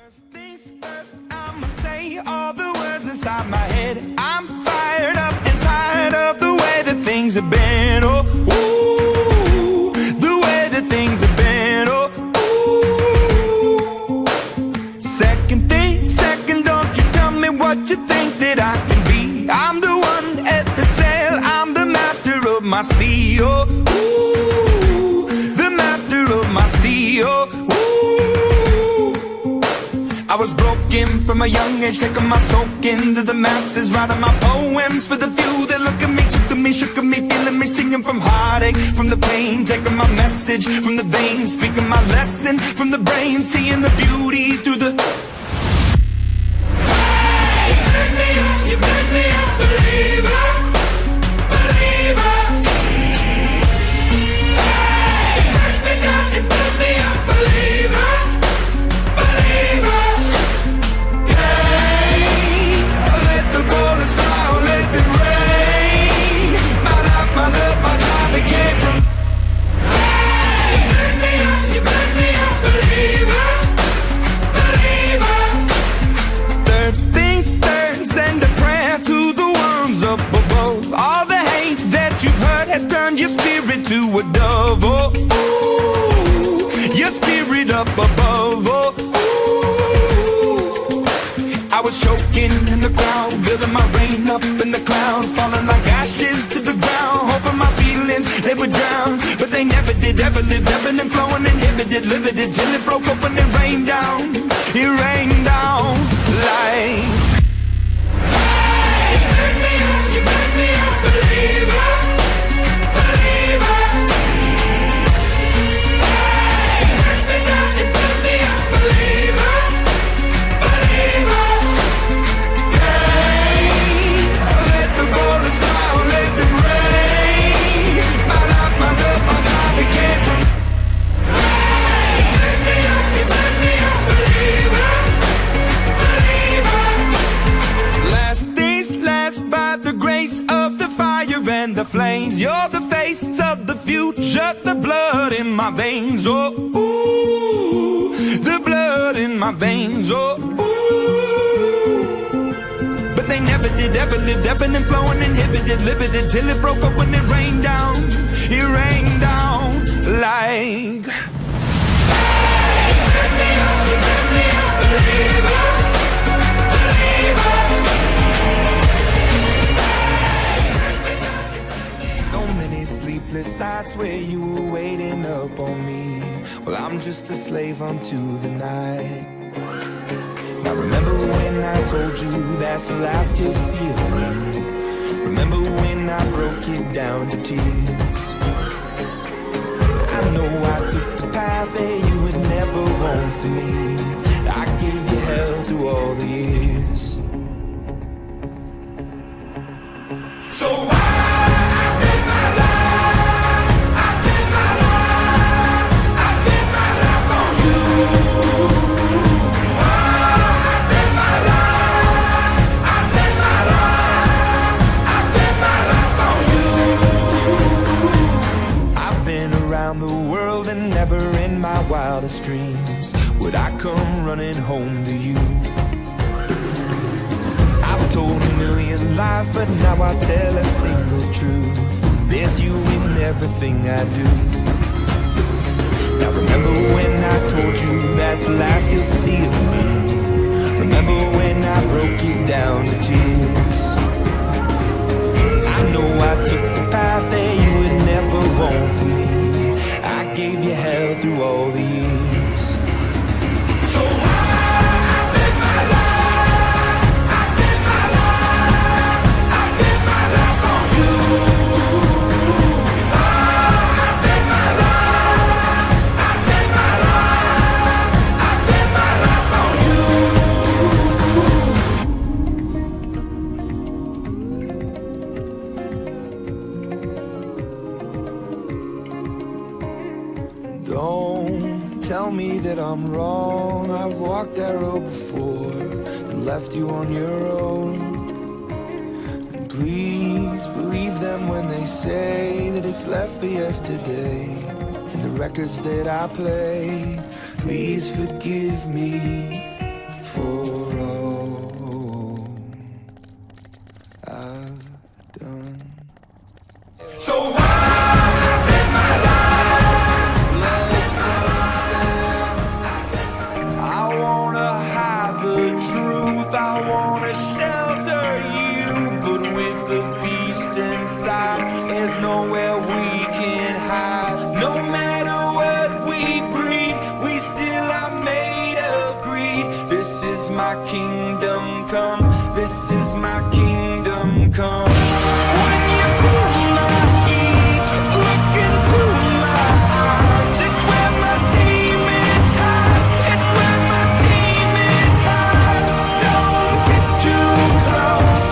First things first, I'ma say all the words inside my head. I'm fired up and tired of the way that things have been. Oh, ooh, the way that things have been. Oh, ooh. Second thing, second, don't you tell me what you think that I can be. I'm the one at the sail, I'm the master of my sea. Oh, ooh, the master of my sea. Oh, ooh. I was broken from a young age, taking my soak into the masses, writing my poems for the few that look at me, took to me, shook at me, feeling me, singing from heartache, from the pain, taking my message from the veins, speaking my lesson from the brain, seeing the beauty through the... Hey, you make me a believer, believer. Hey, you make me a believer, believer. Turn your spirit to a dove, oh, ooh, your spirit up above, oh, ooh. I was choking in the crowd, building my rain up in the cloud, falling like ashes to the ground, hoping my feelings, they would drown, but they never did, ever lived, ebbing and flowing, inhibited, limited, till it broke open and rained down, it rained down like... Hey, you make me a believer. The flames, you're the face of the future, the blood in my veins, oh, ooh, the blood in my veins, oh, ooh. But they never did, ever lived, ebbing and flowing, inhibited, limited, till it broke up when it rained down like... Hey, you make me a believer, believer. Sleepless nights where you were waiting up on me. Well, I'm just a slave unto the night. Now remember when I told you that's the last you'll see of me. Remember when I broke it down to tears. I know I took the path that you would never want for me. I gave you hell through all the years. So why? Wildest dreams would I come running home to you. I've told a million lies, but now I tell a single truth. There's you in everything I do. Now remember when I told you that's the last you'll see of me. Remember when I broke it down to tears. I know I took the path that you would never want for me. I gave you hell through all the years. So I bet my life, I bet my life, I bet my life on you. I bet my life, I bet my life, I bet my life on you. Don't tell me that I'm wrong. I've walked that road before and left you on your own. And please believe them when they say that it's left for yesterday. And the records that I play, please forgive me. my kingdom come. This is my kingdom come. When you feel my heat, look into my eyes. It's where my demons hide. It's where my demons hide. Don't get too close.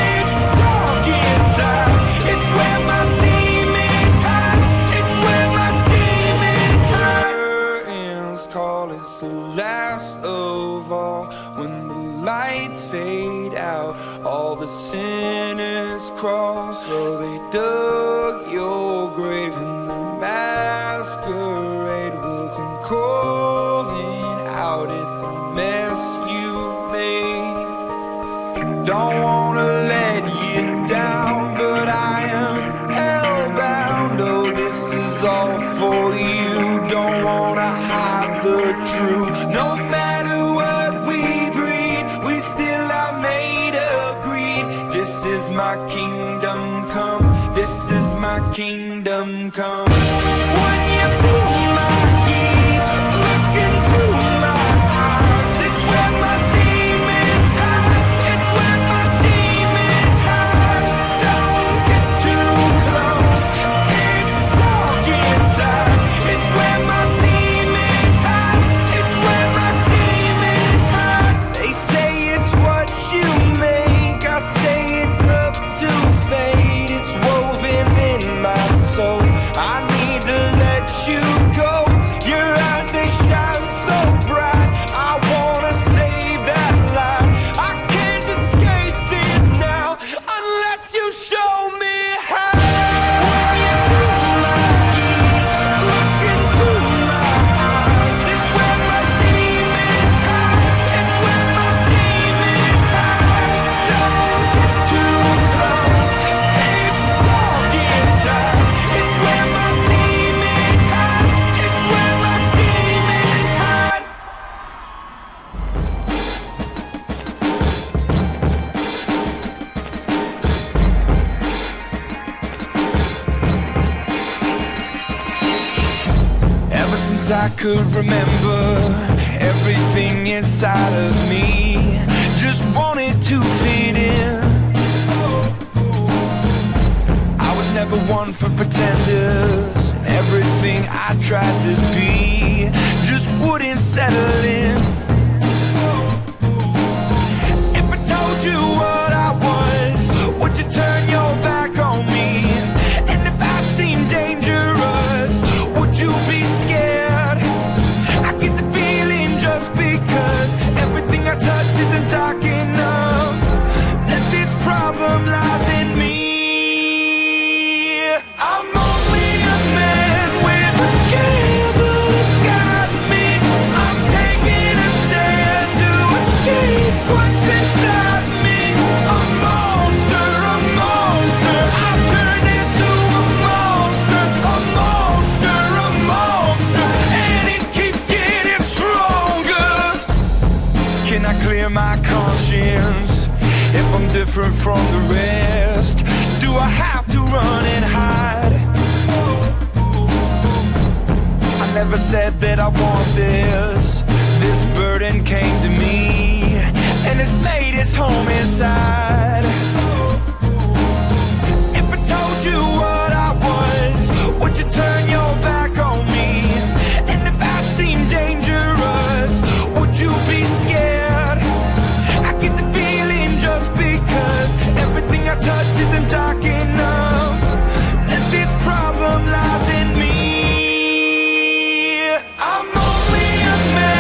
It's dark inside. It's where my demons hide. It's where my demons hide. Curtains call, it's the last of all. When the lights fade out, all the sinners crawl. So they dug your grave, and the masquerade will come calling out at the mess you made. Don't wanna let you down, but I am hellbound. Oh, this is all for you. Don't wanna hide the truth. No matter what we breed, we still are made of greed. This is my kingdom come. This is my kingdom come. When you feel my heat, look into my eyes. It's where my demons hide. It's where my demons hide. Don't get too close. It's dark inside. It's where my demons hide. It's where my demons hide. They say it's what you make. I say it's up to fate. It's woven in my soul. I need to let you go. Your eyes, they shine so bright. I wanna save that light. I can't escape this now unless you show me how. When you feel my heat, look into my eyes. It's where my demons hide. It's where my demons hide. Don't get too close. It's dark inside. It's where my demons hide. It's where my demons hide. Ever since I could remember, everything inside of me just wanted to fit in. I was never one for pretenders, and everything I tried to be just wouldn't settle in. If I told you what I was, would you turn your back on me? And if I seemed dangerous, would you be scared? I get the feeling just because everything I touch isn't dark enough, that this problem lies in me. I'm only a man with a candle to guide me. I'm taking a stand to escape what's inside me. A monster, a monster. I've turned into a monster, a monster, a monster, and it keeps getting stronger. Can I clear my conscience if I'm different from the rest? Do I have to run and hide? I never said that I want this. This burden came to me, and it's made its home inside. If I told you what I was, would you turn your back on me? And if I seemed dangerous, would you be scared? I get the feeling just because everything I touch isn't dark enough, that this problem lies in me. I'm only a man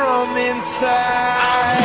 from inside.